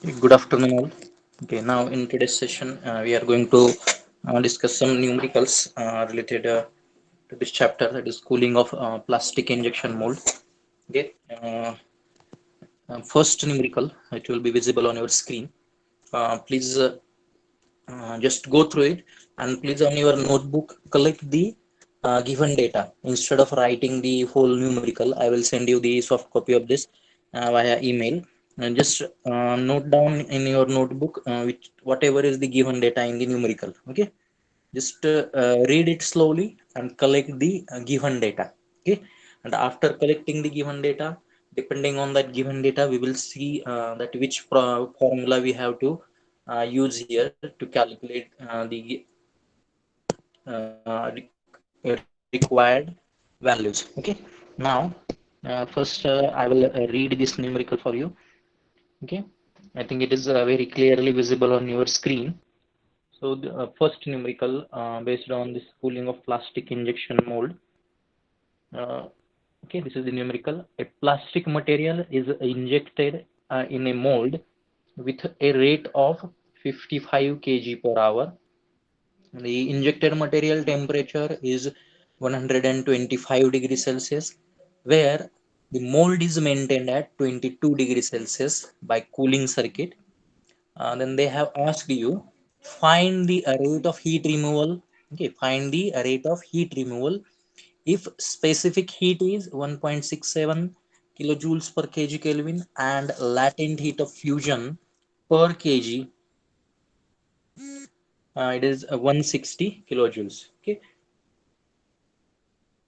Good afternoon, all. Okay, now in today's session, we are going to discuss some numericals related to this chapter, that is cooling of plastic injection mold. Okay, first numerical, it will be visible on your screen. Please just go through it, and please on your notebook collect the given data. Instead of writing the whole numerical, I will send you the soft copy of this via email. And just note down in your notebook which whatever is the given data in the numerical. Okay, just read it slowly and collect the given data. Okay, and after collecting the given data, depending on that given data, we will see that which formula we have to use here to calculate the required values. Okay, now first I will read this numerical for you. Okay, I think it is very clearly visible on your screen. So the first numerical based on this cooling of plastic injection mold. Uh, okay, this is the numerical. A plastic material is injected in a mold with a rate of 55 kg per hour. The injected material temperature is 125 degrees Celsius, where the mold is maintained at 22 degrees Celsius by cooling circuit. Then they have asked you find the rate of heat removal. Okay, find the rate of heat removal if specific heat is 1.67 kilojoules per kg Kelvin and latent heat of fusion per kg it is 160 kilojoules. Okay,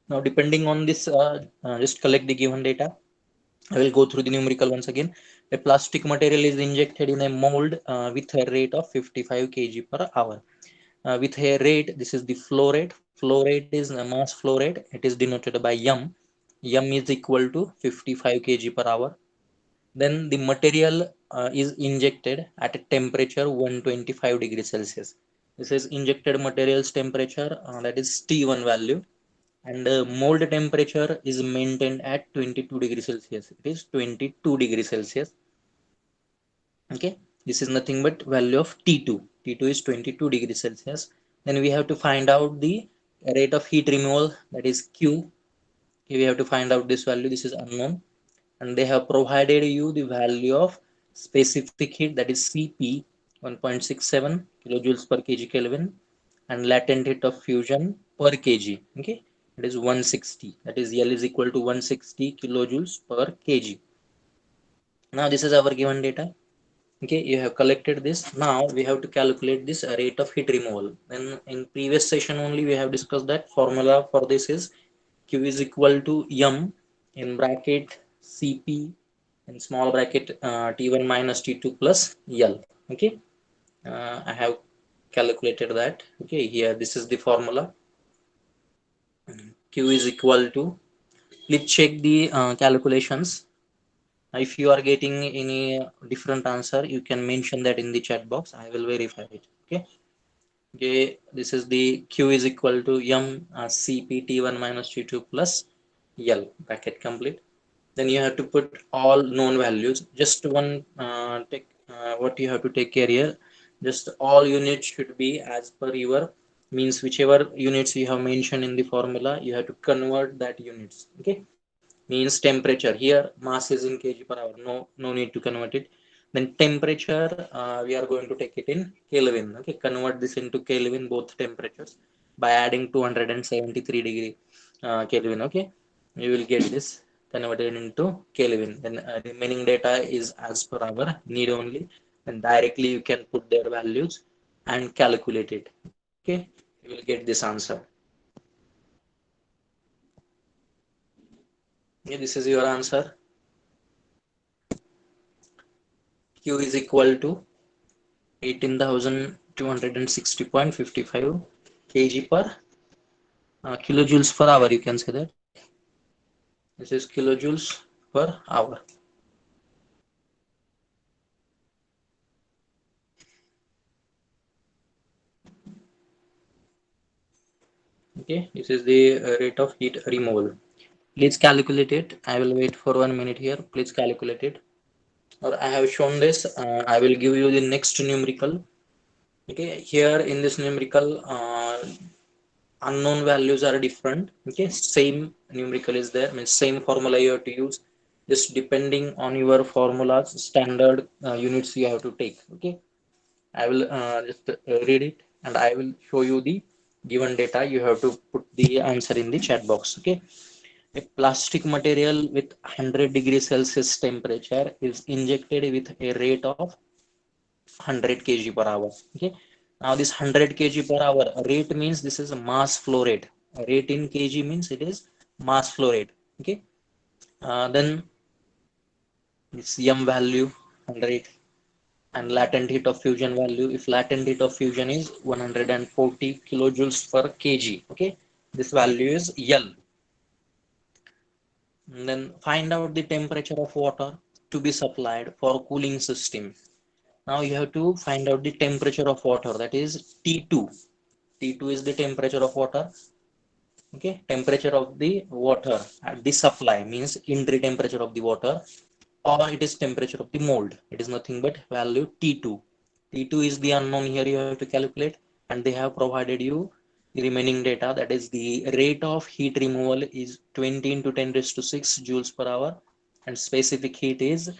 now depending on this, just collect the given data. I will go through the numerical once again. A plastic material is injected in a mold with a rate of 55 kg per hour. With a rate, this is the flow rate. Flow rate is a mass flow rate. It is denoted by M. M is equal to 55 kg per hour. Then the material is injected at a temperature 125 degrees Celsius. This is injected material's temperature, that is T1 value, and mold temperature is maintained at 22 degrees Celsius. It is 22 degrees Celsius. Okay, this is nothing but value of T2. T2 is 22 degrees Celsius. Then we have to find out the rate of heat removal, that is Q. Okay, we have to find out this value. This is unknown, and they have provided you the value of specific heat, that is Cp, 1.67 kilojoules per kg Kelvin, and latent heat of fusion per kg. Okay, it is 160. That is L is equal to 160 kilojoules per kg. Now this is our given data. Okay, you have collected this. Now we have to calculate this rate of heat removal. Then in previous session only we have discussed that formula for this is Q is equal to M in bracket Cp in small bracket T1 minus T2 plus L. Okay, I have calculated that. Okay, here this is the formula. Q is equal to, please check the calculations. If you are getting any different answer, you can mention that in the chat box. I will verify it. Okay, okay, this is the Q is equal to M CPT1 minus T2 plus L, bracket complete. Then you have to put all known values. Just one take what you have to take care here, just all units should be as per your means. Whichever units you have mentioned in the formula, you have to convert that units. Okay, means temperature here, mass is in kg per hour, no need to convert it. Then temperature, we are going to take it in Kelvin. Okay, convert this into Kelvin, both temperatures, by adding 273 degree Kelvin. Okay, you will get this converted into Kelvin. Then remaining data is as per our need only, and directly you can put their values and calculate it. Okay, you will get this answer. Yeah, this is your answer. Q is equal to 18,260.55 kg per kilojoules per hour. You can say that this is kilojoules per hour. Okay, this is the rate of heat removal. Please calculate it. I will wait for 1 minute here. Please calculate it. or I have shown this. I will give you the next numerical. Okay, here in this numerical, unknown values are different. Okay, same numerical is there, means same formula you have to use, just depending on your formulas standard units you have to take. Okay, I will just read it and I will show you the given data. You have to put the answer in the chat box. Okay, a plastic material with 100 degrees Celsius temperature is injected with a rate of 100 kg per hour. Okay, now this 100 kg per hour rate means this is a mass flow rate. Rate in kg means it is mass flow rate. Okay, then this m value 100 and latent heat of fusion value. If latent heat of fusion is 140 kilojoules per kg, okay, this value is L. And then find out the temperature of water to be supplied for cooling system. Now you have to find out the temperature of water, that is T2. T2 is the temperature of water. Okay, temperature of the water at the supply means entry temperature of the water, or it is temperature of the mold. It is nothing but value T2. T2 is the unknown here you have to calculate, and they have provided you the remaining data, that is the rate of heat removal is 20 into 10 raised to 6 joules per hour, and specific heat is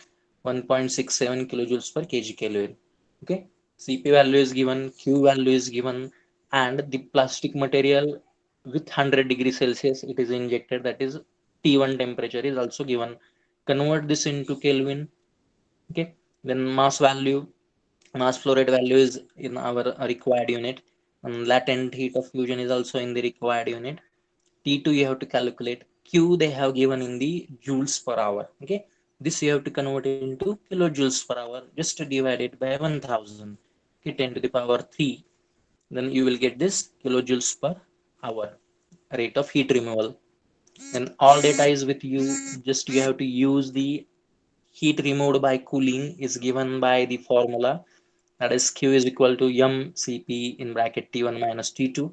1.67 kilojoules per kg calorie. Okay, CP value is given, Q value is given, and the plastic material with 100 degrees Celsius it is injected, that is T1 temperature is also given. Convert this into Kelvin. Okay, then mass value, mass flow rate value is in our required unit, and latent heat of fusion is also in the required unit. T2 you have to calculate. Q they have given in the joules per hour. Okay, this you have to convert into kilojoules per hour, just divide it by 1000. Okay, 10 to the power 3, then you will get this kilojoules per hour rate of heat removal. Then all data is with you, just you have to use the heat removed by cooling is given by the formula, that is Q is equal to mCp in bracket T1 minus T2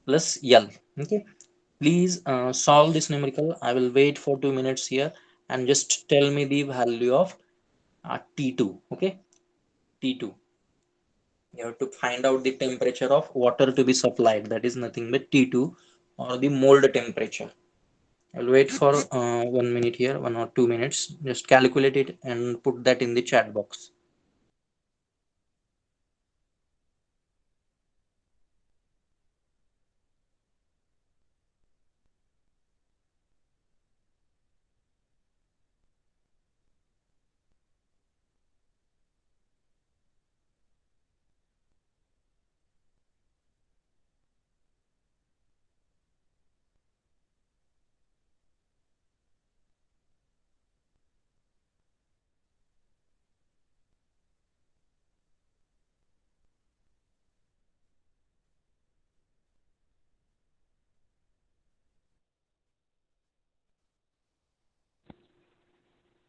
plus L. Okay, please solve this numerical. I will wait for 2 minutes here and just tell me the value of T2. Okay, T2, you have to find out the temperature of water to be supplied, that is nothing but T2, or the mold temperature. I'll wait for 1 minute here, 1 or 2 minutes. Just calculate it and put that in the chat box.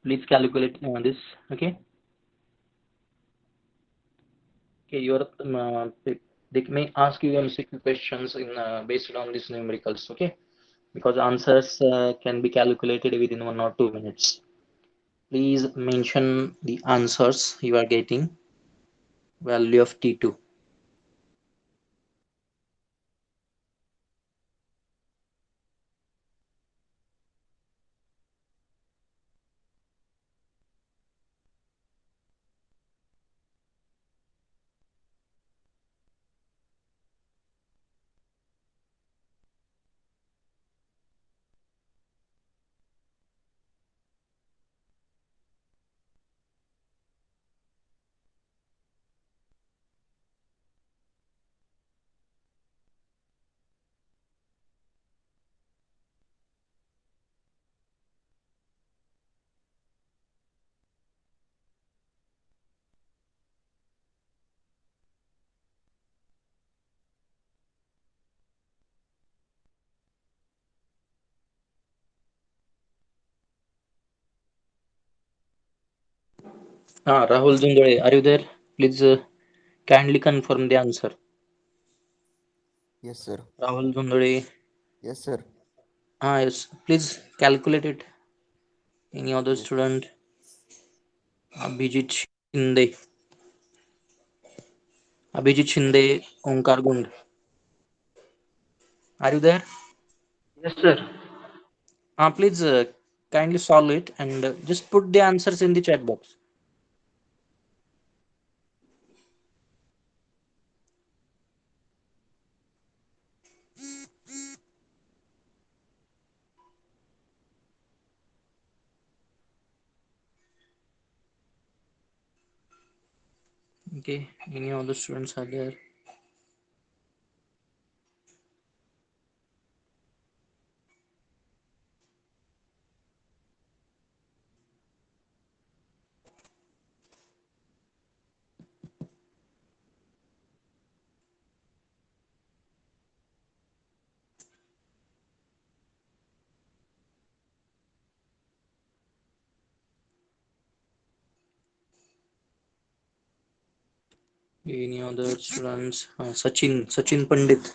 Please calculate this. Okay. Okay. They may ask you MCQ questions in based on these numericals. Okay. Because answers can be calculated within 1 or 2 minutes. Please mention the answers you are getting. Value of T2. Rahul Jindole, are you there? Please kindly confirm the answer. Yes, sir. Rahul Jindole. Yes, sir. Yes. Please calculate it. Any other Yes. student? Abhijit Shinde. Abhijit Shinde, Omkar Gund. Are you there? Yes, sir. Please kindly solve it and just put the answers in the chat box. Okay, any other students are there? Any other students? Sachin Pandit.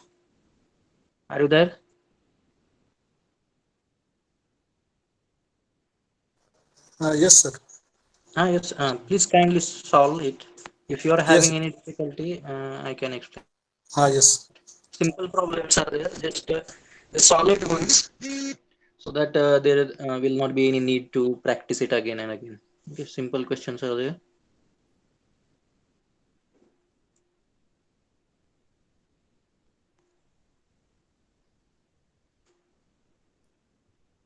Are you there? Yes, sir. Yes. Please kindly solve it. If you are Yes. having any difficulty, I can explain. Yes. Simple problems are there. Just the solid ones, so that there will not be any need to practice it again and again. Okay, simple questions are there.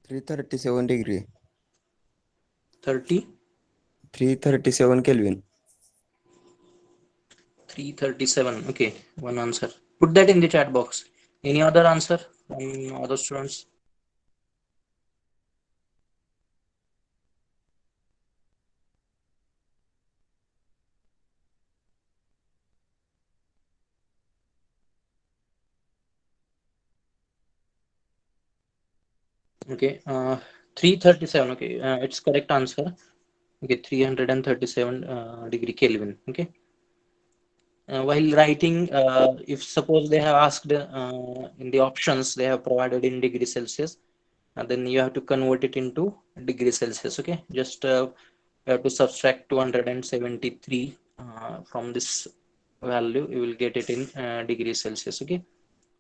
337 degree. 30, 337 Kelvin. 337. Okay, one answer. Put that in the chat box. Any other answer from other students? Okay, 337. Okay, it's correct answer. Okay, 337 degree Kelvin. Okay. While writing, if suppose they have asked in the options they have provided in degree Celsius, and then you have to convert it into degree Celsius. Okay, just you have to subtract 273 from this value. You will get it in degree Celsius. Okay,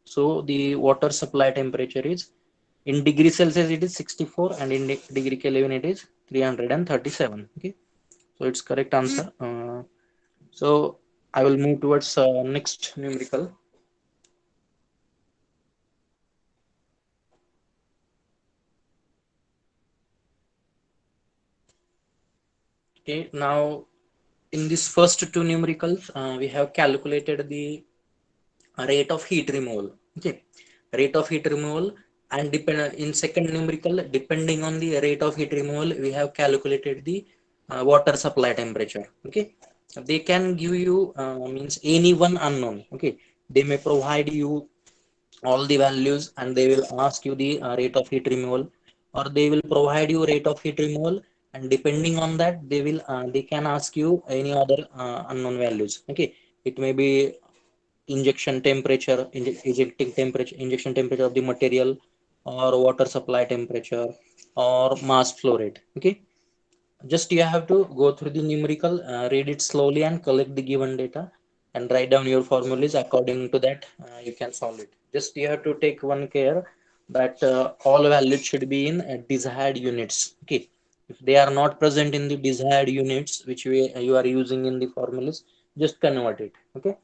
so the water supply temperature is in degree Celsius it is 64 and in degree Kelvin it is 337. Okay, so it's correct answer. So I will move towards next numerical. Okay, now in this first two numericals, we have calculated the rate of heat removal. Okay, rate of heat removal, and depend in second numerical, depending on the rate of heat removal, we have calculated the water supply temperature. Okay, they can give you means any one unknown. Okay, they may provide you all the values and they will ask you the rate of heat removal, or they will provide you rate of heat removal, and depending on that they can ask you any other unknown values. Okay, it may be injection temperature, injection temperature of the material, or water supply temperature, or mass flow rate. Okay, just you have to go through the numerical, read it slowly and collect the given data and write down your formulas. According to that you can solve it. Just you have to take one care that all values should be in desired units. Okay, if they are not present in the desired units which you are using in the formulas, just convert it. Okay,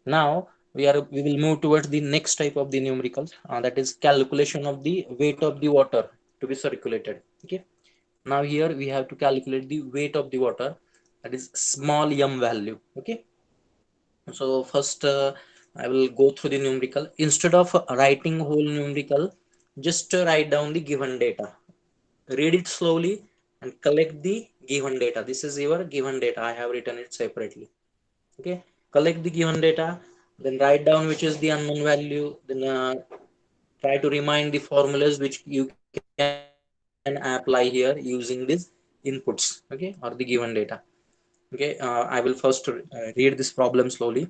now we will move towards the next type of the numericals, that is calculation of the weight of the water to be circulated. Okay, now here we have to calculate the weight of the water, that is small m value. Okay, so first I will go through the numerical. Instead of writing whole numerical, just write down the given data, read it slowly and collect the given data. This is your given data, I have written it separately. Okay, collect the given data, then write down which is the unknown value, then try to remind the formulas which you can apply here using these inputs. Okay, or the given data. Okay, I will first read this problem slowly.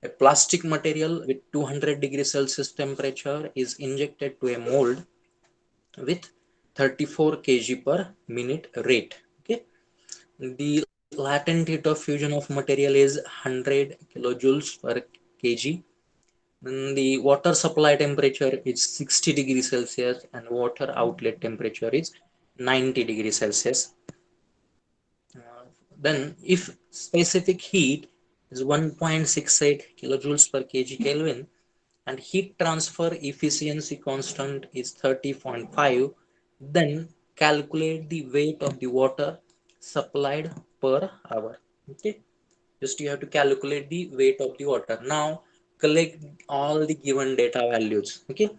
A plastic material with 200 degrees Celsius temperature is injected to a mold with 34 kg per minute rate. Okay, The latent heat of fusion of material is 100 kilojoules per kg. Then the water supply temperature is 60 degrees Celsius and water outlet temperature is 90 degrees Celsius. Then if specific heat is 1.68 kilojoules per kg Kelvin and heat transfer efficiency constant is 30.5, then calculate the weight of the water supplied per hour. Okay, just you have to calculate the weight of the water. Now collect all the given data values. Okay,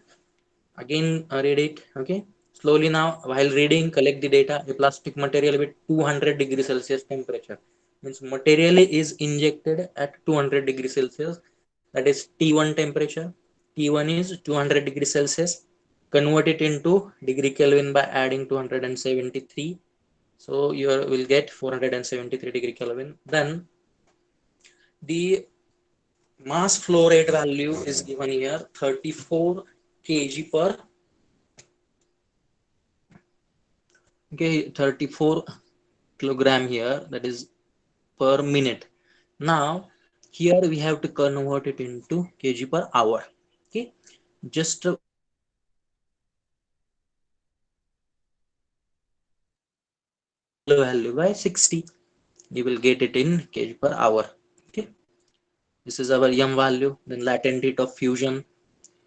again read it. Okay, slowly. Now while reading, collect the data. A plastic material with 200 degrees Celsius temperature means material is injected at 200 degrees Celsius, that is T1 temperature. T1 is 200 degrees Celsius. Convert it into degree Kelvin by adding 273, so you will get 473 degree Kelvin. Then the mass flow rate value is given here, 34 kg per, okay, 34 kilogram here, that is per minute. Now here we have to convert it into kg per hour. Okay, just value by 60, you will get it in kg per hour. Okay, this is our m value. Then latent heat of fusion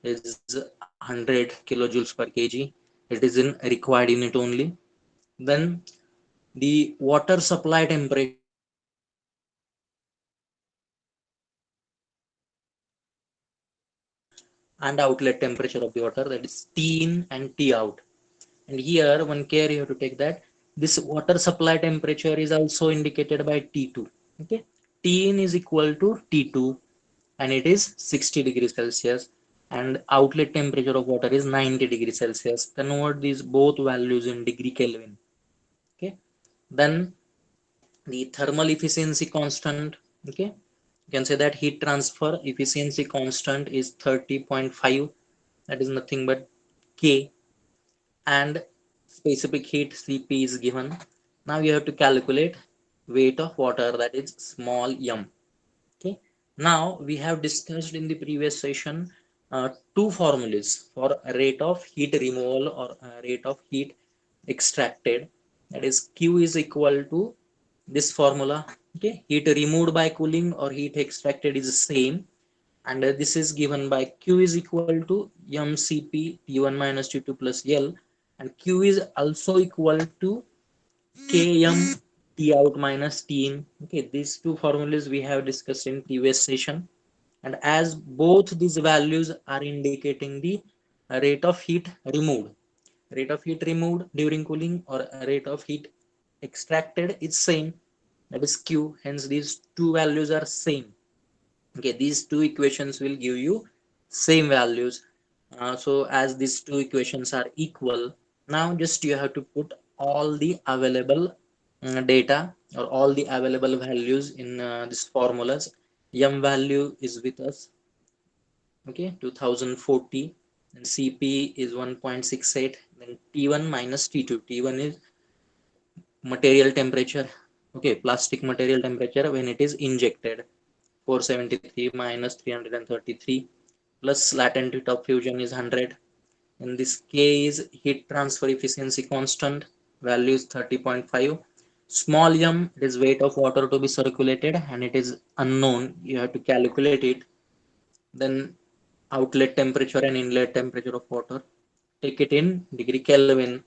is 100 kilojoules per kg. It is in required unit only. Then the water supply temperature and outlet temperature of the water, that is T in and T out. And here one care you have to take, that this water supply temperature is also indicated by T2. Okay, T in is equal to T2 and it is 60 degrees Celsius, and outlet temperature of water is 90 degrees Celsius. Convert these both values in degree Kelvin. Okay, then the thermal efficiency constant. Okay, you can say that heat transfer efficiency constant is 30.5, that is nothing but K, and specific heat Cp is given. Now you have to calculate weight of water, that is small m. Okay, now we have discussed in the previous session two formulas for rate of heat removal or rate of heat extracted, that is Q is equal to this formula. Okay, heat removed by cooling or heat extracted is the same, and this is given by Q is equal to mcp T1 minus T2 plus L, and Q is also equal to Km T out minus T in. Okay, these two formulas we have discussed in previous session, and as both these values are indicating the rate of heat removed, rate of heat removed during cooling or rate of heat extracted is same, that is Q. Hence these two values are same. Okay, these two equations will give you same values. So as these two equations are equal, now just you have to put all the available data or all the available values in these formulas. M value is with us, okay, 2040, and Cp is 1.68, then T1 minus T2. T1 is material temperature, okay, plastic material temperature when it is injected, 473 minus 333, plus latent heat of fusion is 100. In this K is heat transfer efficiency constant, value is 30.5. Small m is weight of water to be circulated and it is unknown, you have to calculate it. Then outlet temperature and inlet temperature of water, take it in degree Kelvin,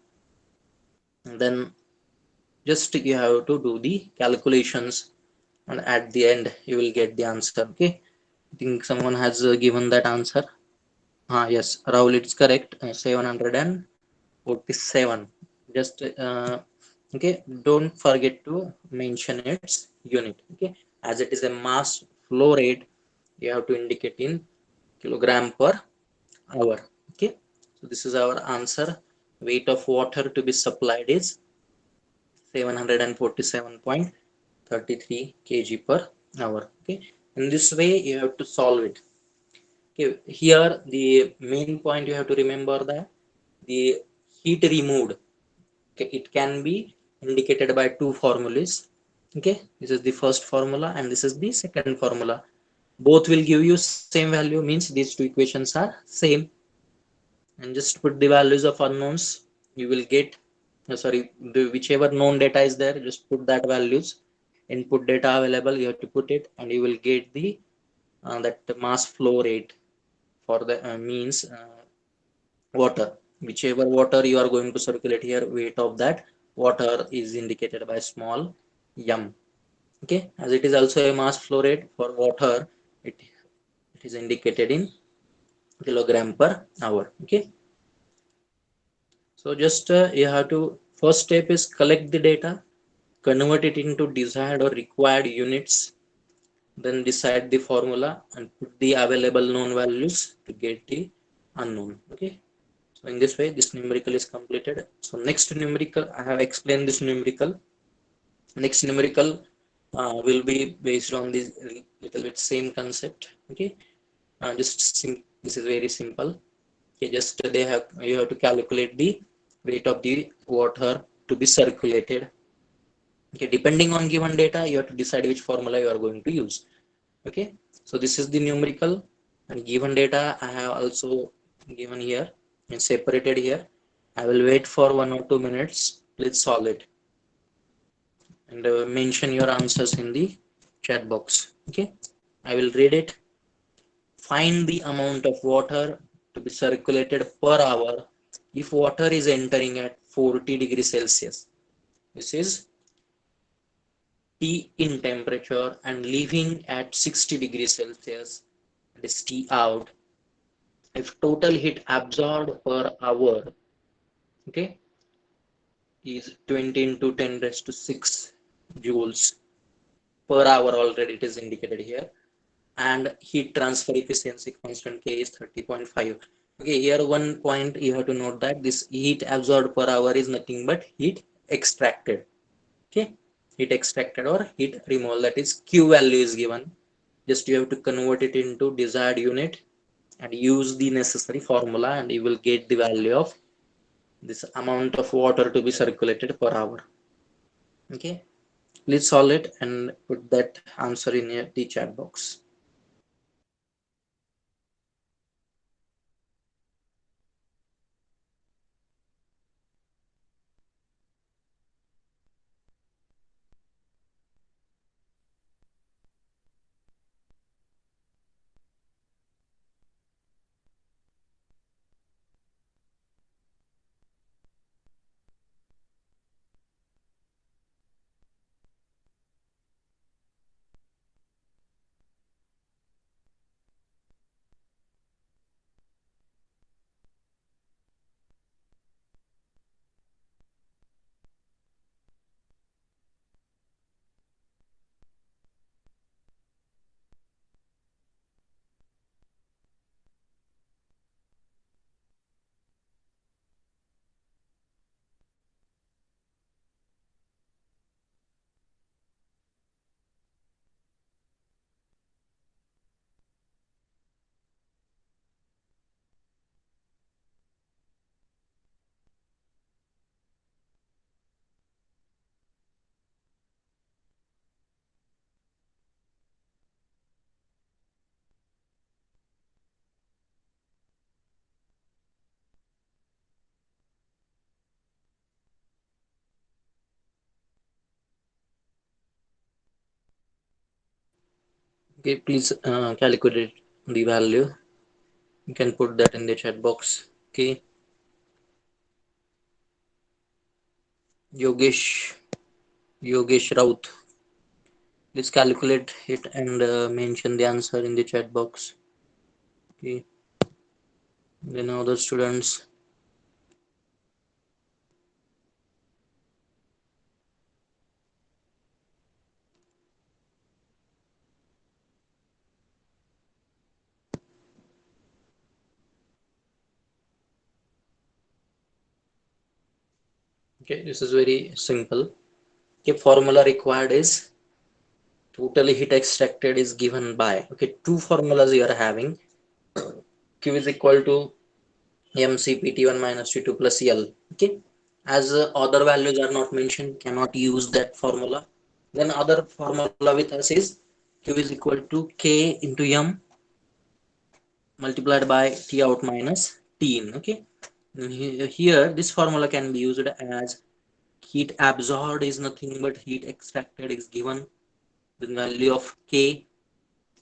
and then just you have to do the calculations, and at the end you will get the answer. Okay, I think someone has given that answer. Yes, Rahul, it's correct. 747. Just okay, don't forget to mention its unit. Okay, as it is a mass flow rate, you have to indicate in kilogram per hour. Okay, so this is our answer. Weight of water to be supplied is 747.33 kg per hour. Okay, in this way you have to solve it. Okay, here the main point you have to remember that the heat removed, okay, it can be indicated by two formulas. Okay, this is the first formula and this is the second formula. Both will give you same value, means these two equations are same. And just put the values of unknowns, you will get sorry, the whichever known data is there, just put that values. Input data available, you have to put it, and you will get the that mass flow rate for the means water, whichever water you are going to circulate here, weight of that water is indicated by small m. Okay, as it is also a mass flow rate for water, it is indicated in kilogram per hour. Okay, so just you have to, first step is collect the data, convert it into desired or required units, then decide the formula and put the available known values to get the unknown. Okay, so in this way this numerical is completed. So next numerical, I have explained this numerical. Next numerical will be based on this little bit same concept. Okay, this is very simple. Okay, just they have, you have to calculate the weight of the water to be circulated. Okay, depending on given data, you have to decide which formula you are going to use. Okay, so this is the numerical, and given data I have also given here and separated here. I will wait for 1 or 2 minutes. Please solve it and mention your answers in the chat box. Okay, I will read it. Find the amount of water to be circulated per hour if water is entering at 40 degrees Celsius. This is T in temperature, and leaving at 60 degrees Celsius, that is T out. If total heat absorbed per hour, okay, is 20 into 10 raised to 6 joules per hour, already it is indicated here, and heat transfer efficiency constant K is 30.5. Okay, here one point you have to note that this heat absorbed per hour is nothing but heat extracted. Okay, heat extracted or heat removal, that is Q value is given. Just you have to convert it into desired unit and use the necessary formula, and you will get the value of this amount of water to be circulated per hour. Okay, please solve it and put that answer in the chat box. Okay, please calculate the value. You can put that in the chat box. Okay, Yogesh, Yogesh Raut, please calculate it and mention the answer in the chat box. Okay, then other students. Okay, this is very simple. Okay, formula required is total heat extracted is given by, okay, two formulas you are having. Q is equal to mcpt1 minus t2 plus L. Okay, as other values are not mentioned, cannot use that formula. Then other formula with us is Q is equal to K into M multiplied by T out minus T in. Okay. Here, this formula can be used as heat absorbed is nothing but heat extracted is given. The value of K,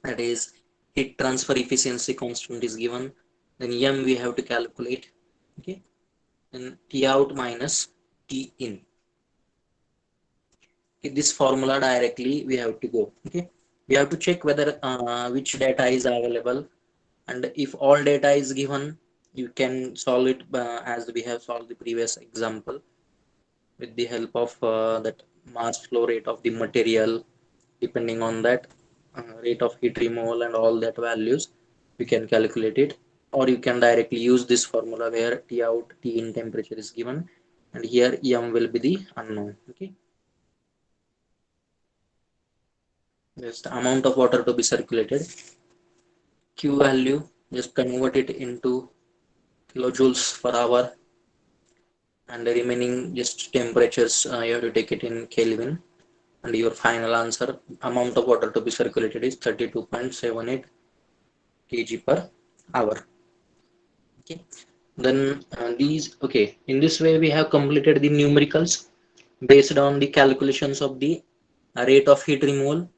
that is heat transfer efficiency constant, is given. Then M we have to calculate. Okay. Then T out minus T in. Okay, this formula directly we have to go. Okay. We have to check whether which data is available, and if all data is given, you can solve it as we have solved the previous example with the help of that mass flow rate of the material. Depending on that rate of heat removal and all that values, you can calculate it, or you can directly use this formula where T out T in temperature is given, and here M will be the unknown. Okay, just the amount of water to be circulated. Q value, just convert it into kilojoules per hour, and the remaining just temperatures you have to take it in Kelvin, and your final answer amount of water to be circulated is 32.78 kg per hour. Okay, then in this way we have completed the numericals based on the calculations of the rate of heat removal,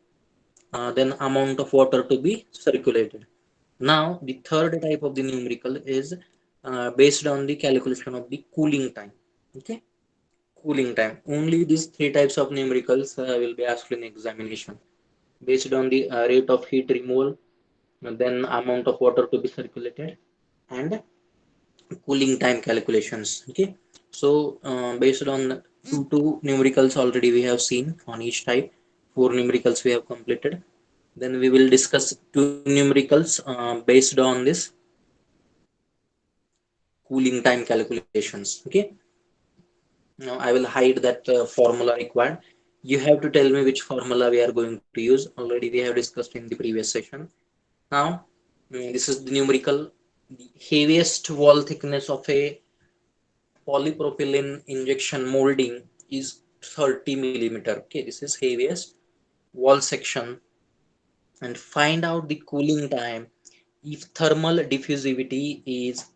then amount of water to be circulated. Now the third type of the numerical is based on the calculation of the cooling time. Okay, cooling time. Only these three types of numericals will be asked in examination based on the rate of heat removal, then amount of water to be circulated, and cooling time calculations. Okay, so based on two numericals already we have seen on each type, four numericals we have completed. Then we will discuss two numericals based on this cooling time calculations. Okay, now I will hide that formula required. You have to tell me which formula we are going to use. Already we have discussed in the previous session. Now this is the numerical. The heaviest wall thickness of a polypropylene injection molding is 30 millimeter. Okay, this is heaviest wall section. And find out the cooling time if thermal diffusivity is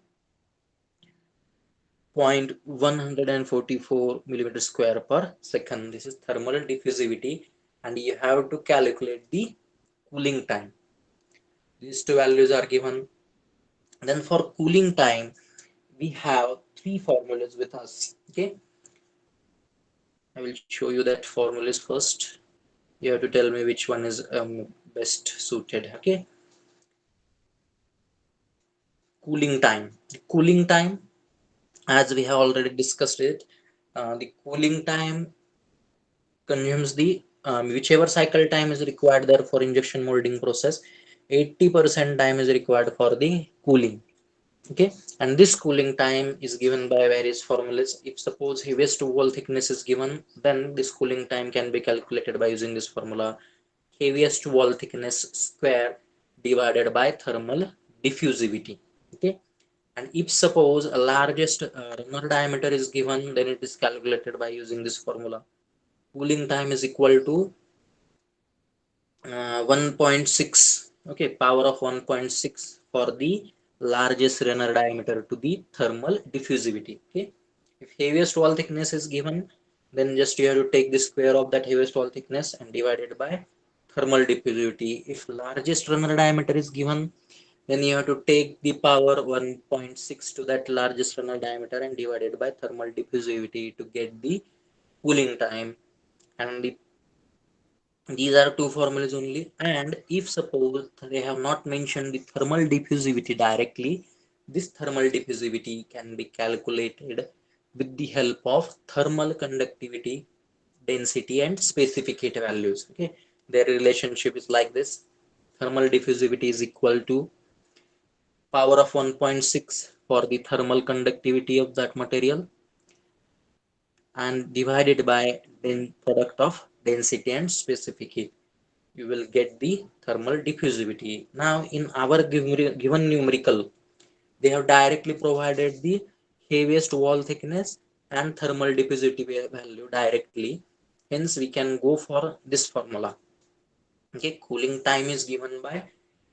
0.144 millimeter square per second. This is thermal diffusivity, and you have to calculate the cooling time. These two values are given. Then for cooling time, we have three formulas with us. Okay, I will show you that formulas first. You have to tell me which one is best suited. Okay, cooling time, as we have already discussed it, the cooling time consumes the whichever cycle time is required there for injection molding process, 80% time is required for the cooling. Okay, and this cooling time is given by various formulas. If suppose heaviest wall thickness is given, then this cooling time can be calculated by using this formula: heaviest wall thickness square divided by thermal diffusivity. Okay, and if suppose a largest runner diameter is given, then it is calculated by using this formula. Cooling time is equal to 1.6, okay, power of 1.6 for the largest runner diameter to the thermal diffusivity. Okay, if heaviest wall thickness is given, then just you have to take the square of that heaviest wall thickness and divide it by thermal diffusivity. If largest runner diameter is given, then you have to take the power 1.6 to that largest runner diameter and divide it by thermal diffusivity to get the cooling time. And these are two formulas only. And if suppose they have not mentioned the thermal diffusivity directly, this thermal diffusivity can be calculated with the help of thermal conductivity, density, and specific heat values. Okay, their relationship is like this: thermal diffusivity is equal to power of 1.6 for the thermal conductivity of that material, and divided by the product of density and specific heat, you will get the thermal diffusivity. Now in our given numerical, they have directly provided the heaviest wall thickness and thermal diffusivity value directly. Hence we can go for this formula. Okay, cooling time is given by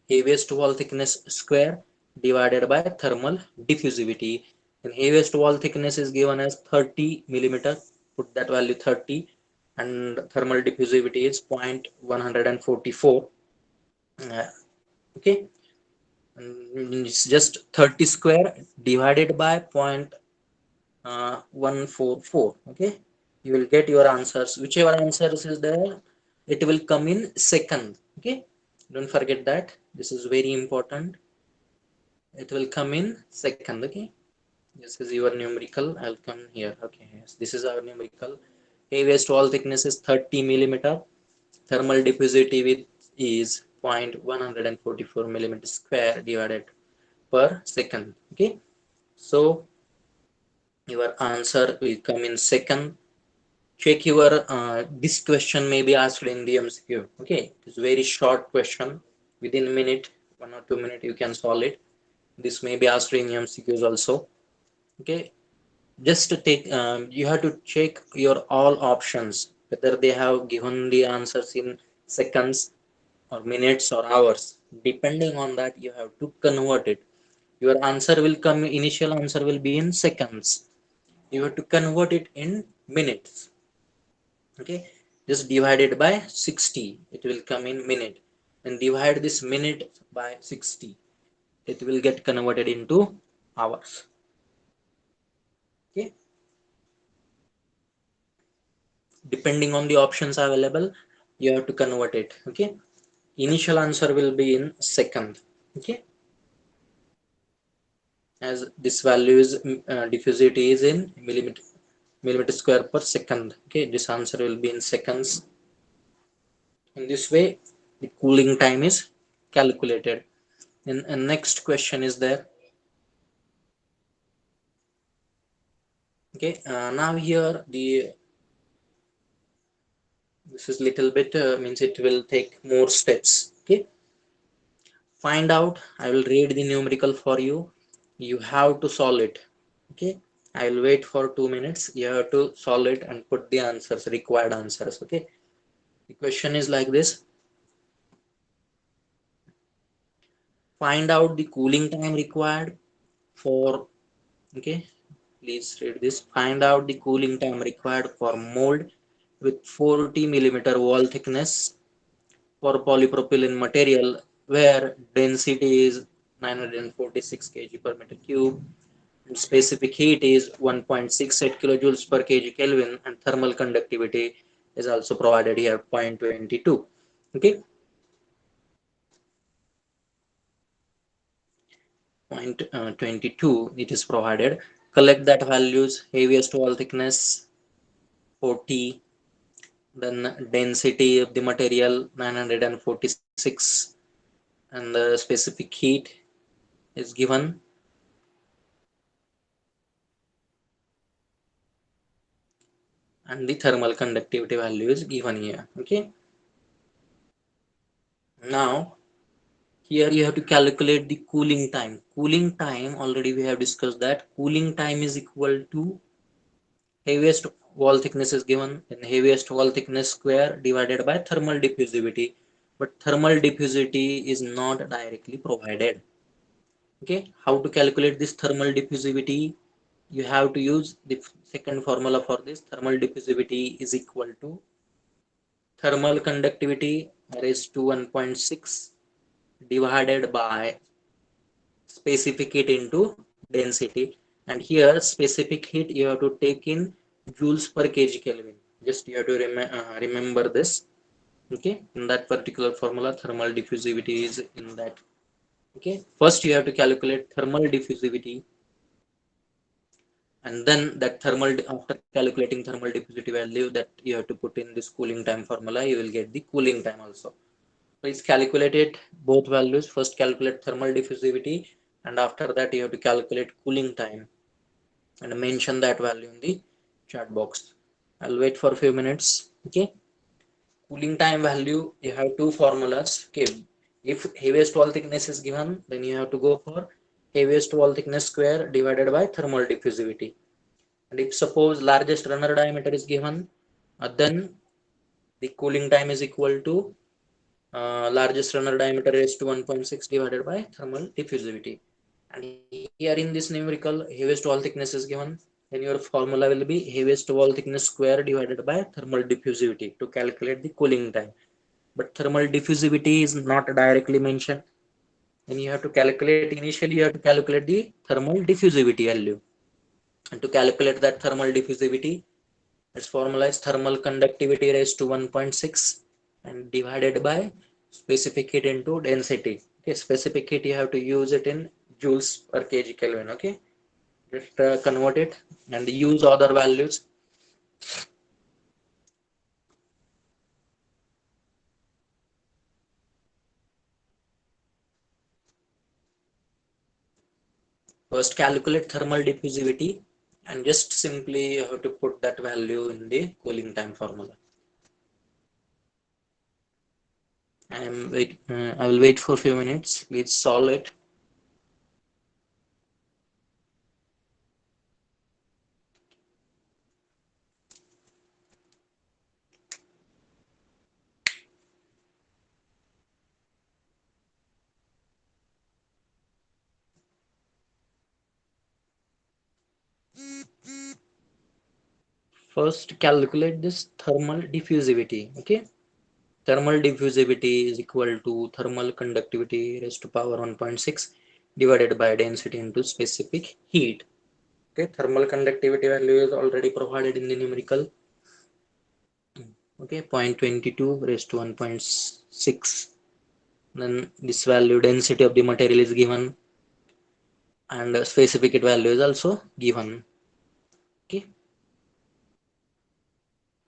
heaviest wall thickness square divided by thermal diffusivity. And heaviest wall thickness is given as 30 millimeter. Put that value 30, and thermal diffusivity is 0.144. Okay, and it's just 30 square divided by 0.144. Okay, you will get your answers. Whichever answers is there, it will come in second. Okay, don't forget that. This is very important. It will come in second. Okay, this is your numerical. I'll come here. Okay, yes, this is our numerical. Heaviest wall thickness is 30 millimeter. Thermal diffusivity is 0.144 millimeter square divided per second. Okay, so your answer will come in second. Check your this question may be asked in the MCQ. Okay, it's very short question. Within a minute, 1 or 2 minutes, you can solve it. This may be asked in MCQs also. Okay, just to take you have to check your all options whether they have given the answers in seconds or minutes or hours. Depending on that, you have to convert it. Your answer will come, initial answer will be in seconds. You have to convert it in minutes. Okay, just divide it by 60, it will come in minute, and divide this minute by 60, it will get converted into hours. Okay, depending on the options available, you have to convert it. Okay, initial answer will be in second. Okay, as this value is diffusivity is in millimeter square per second. Okay, this answer will be in seconds. In this way, the cooling time is calculated. And next question is there. Okay, now here this is little bit means it will take more steps. Okay, find out. I will read the numerical for you. You have to solve it. Okay, I will wait for 2 minutes. You have to solve it and put the answers, required answers. Okay, the question is like this. Find out the cooling time required for, okay, please read this. Find out the cooling time required for mold with 40 millimeter wall thickness for polypropylene material where density is 946 kg per meter cube, and specific heat is 1.68 kilojoules per kg Kelvin, and thermal conductivity is also provided here 0.22. Okay, 0.22 it is provided. Collect that values. Heaviest wall thickness 40, then density of the material 946, and the specific heat is given, and the thermal conductivity value is given here. Okay, now here you have to calculate the cooling time. Cooling time, already we have discussed that cooling time is equal to heaviest wall thickness is given, and heaviest wall thickness square divided by thermal diffusivity, but thermal diffusivity is not directly provided. Okay, how to calculate this thermal diffusivity? You have to use the second formula for this. Thermal diffusivity is equal to thermal conductivity raised to 1.6 divided by specific heat into density, and here specific heat you have to take in joules per kg Kelvin. Just you have to remember this. Okay, in that particular formula, thermal diffusivity is in that. Okay, first you have to calculate thermal diffusivity, and then that after calculating thermal diffusivity value, that you have to put in this cooling time formula. You will get the cooling time also. Please calculate it, both values. First calculate thermal diffusivity, and after that you have to calculate cooling time and mention that value in the chat box. I'll wait for a few minutes. Okay, cooling time value, you have two formulas. Okay, if heaviest wall thickness is given, then you have to go for heaviest wall thickness square divided by thermal diffusivity. And if suppose largest runner diameter is given, then the cooling time is equal to largest runner diameter raised to 1.6 divided by thermal diffusivity. And here in this numerical, heaviest wall thickness is given. Then your formula will be heaviest wall thickness square divided by thermal diffusivity to calculate the cooling time. But thermal diffusivity is not directly mentioned. Then you have to calculate, initially you have to calculate the thermal diffusivity value. And to calculate that thermal diffusivity, its formula is thermal conductivity raised to 1.6 and divided by specific heat into density. Okay, specific heat you have to use it in joules per kg Kelvin. Okay, just convert it and use other values. First calculate thermal diffusivity and just simply you have to put that value in the cooling time formula. I will wait for a few minutes. Please solve it. First calculate this thermal diffusivity. Okay, thermal diffusivity is equal to thermal conductivity raised to power 1.6 divided by density into specific heat. Okay, thermal conductivity value is already provided in the numerical. Okay, 0.22 raised to 1.6. Then this value density of the material is given and specific heat value is also given. Okay,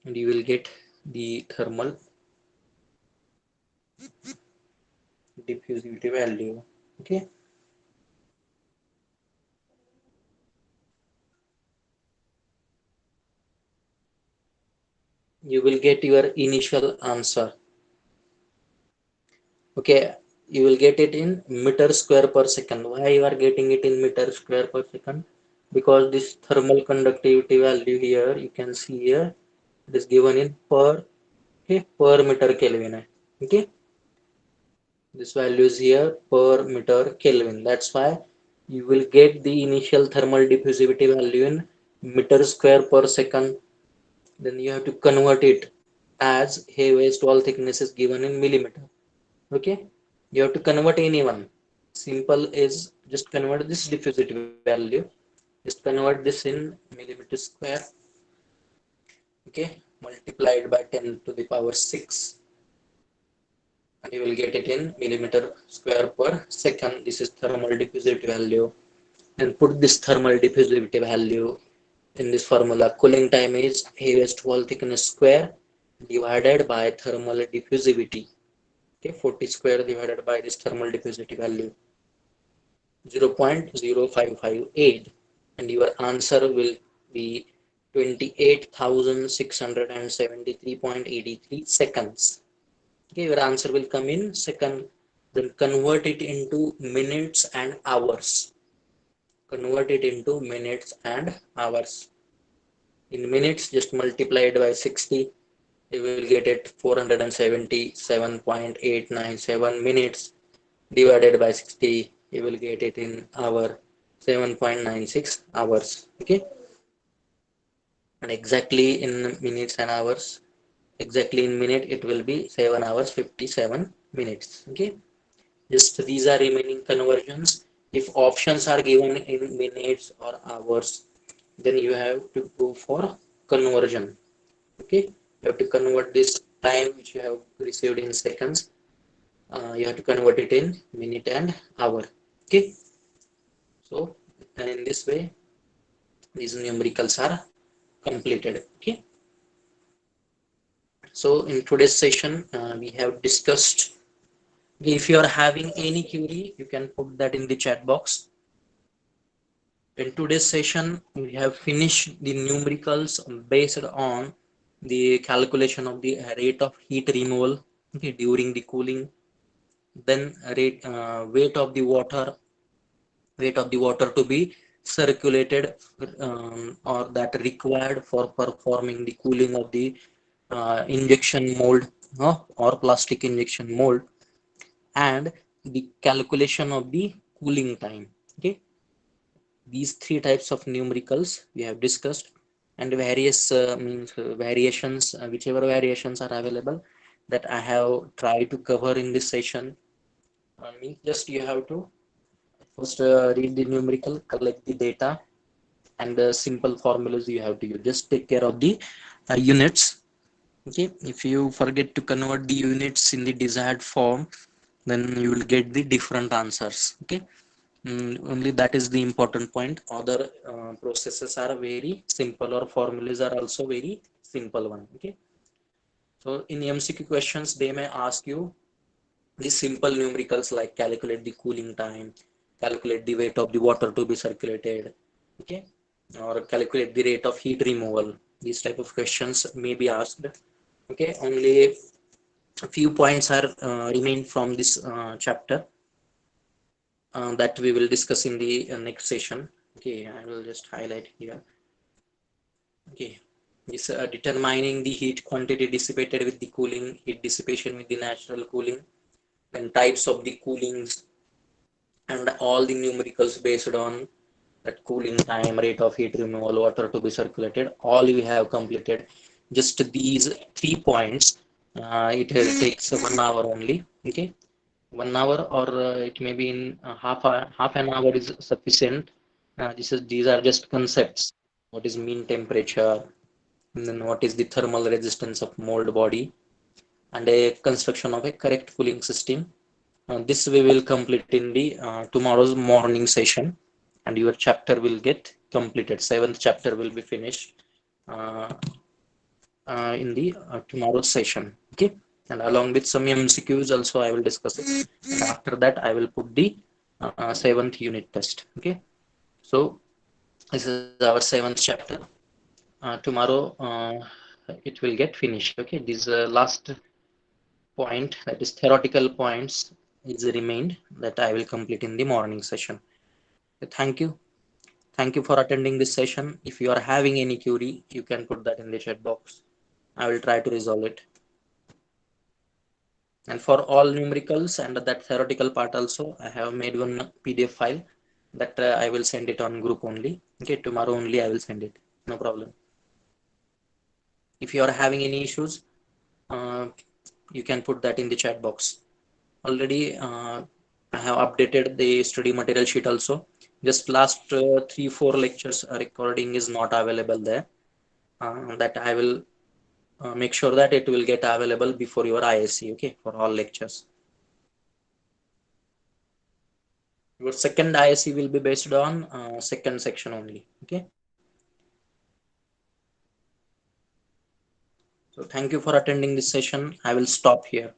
and you will get the thermal diffusivity value. Okay, you will get your initial answer. Okay, you will get it in meter square per second. Why you are getting it in meter square per second? Because this thermal conductivity value here you can see here, it is given in per, okay, per meter Kelvin. Okay, this value is here per meter Kelvin. That's why you will get the initial thermal diffusivity value in meter square per second. Then you have to convert it as heaviest wall thickness is given in millimeter. Okay, you have to convert any one. Simple is just convert this diffusivity value, just convert this in millimeter square. Okay, multiplied by 10 to the power 6 and you will get it in millimeter square per second. This is thermal diffusivity value. And put this thermal diffusivity value in this formula. Cooling time is heaviest wall thickness square divided by thermal diffusivity. Okay, 40 square divided by this thermal diffusivity value 0.0558 and your answer will be 28,673.83 seconds. Okay, your answer will come in second. Then convert it into minutes and hours. Convert it into minutes and hours. In minutes, just multiply it by 60. You will get it 477.897 minutes divided by 60. You will get it in hour 7.96 hours. Okay, and exactly in minutes and hours, exactly in minute it will be 7 hours 57 minutes. Okay, just these are remaining conversions. If options are given in minutes or hours, then you have to go for conversion. Okay, you have to convert this time which you have received in seconds, you have to convert it in minute and hour. Okay, so and in this way these numericals are completed. Okay, so in today's session we have discussed. If you are having any query, you can put that in the chat box. In today's session we have finished the numericals based on the calculation of the rate of heat removal, okay, during the cooling. Then weight of the water to be circulated or that required for performing the cooling of the injection mold or plastic injection mold, and the calculation of the cooling time. Okay, these three types of numericals we have discussed, and various variations, whichever variations are available, that I have tried to cover in this session. Just you have to first read the numerical, collect the data, and the simple formulas you have to use. Just take care of the units. Okay, if you forget to convert the units in the desired form, then you will get the different answers. Okay, only that is the important point. Other processes are very simple, or formulas are also very simple one. Okay, so in MCQ questions they may ask you the simple numericals like calculate the cooling time, calculate the weight of the water to be circulated, okay, or calculate the rate of heat removal. These type of questions may be asked. Okay, only a few points are remain from this chapter that we will discuss in the next session. Okay, I will just highlight here. Okay, this determining the heat quantity dissipated with the cooling, heat dissipation with the natural cooling, and types of the coolings, and all the numericals based on that cooling time, rate of heat removal, water to be circulated. All we have completed. Just these 3 points. It takes 1 hour only. Okay, 1 hour, or it may be in half an hour is sufficient. These are just concepts. What is mean temperature, and then what is the thermal resistance of mold body, and a construction of a correct cooling system. This we will complete in the tomorrow's morning session, and your chapter will get completed. Seventh chapter will be finished uh, in the tomorrow's session. Okay, and along with some MCQs also I will discuss it. And after that I will put the seventh unit test. Okay, so this is our seventh chapter. Tomorrow it will get finished. Okay, this last point, that is theoretical points, is remained, that I will complete in the morning session. Thank you. Thank you for attending this session. If you are having any query, you can put that in the chat box. I will try to resolve it. And for all numericals and that theoretical part also, I have made one PDF file that I will send it on group only. Okay, tomorrow only I will send it. No problem. If you are having any issues, uh, you can put that in the chat box. Already I have updated the study material sheet also. Just last 3-4 lectures recording is not available there. That I will make sure that it will get available before your ISC. Okay, for all lectures. Your second ISC will be based on second section only. Okay. So thank you for attending this session. I will stop here.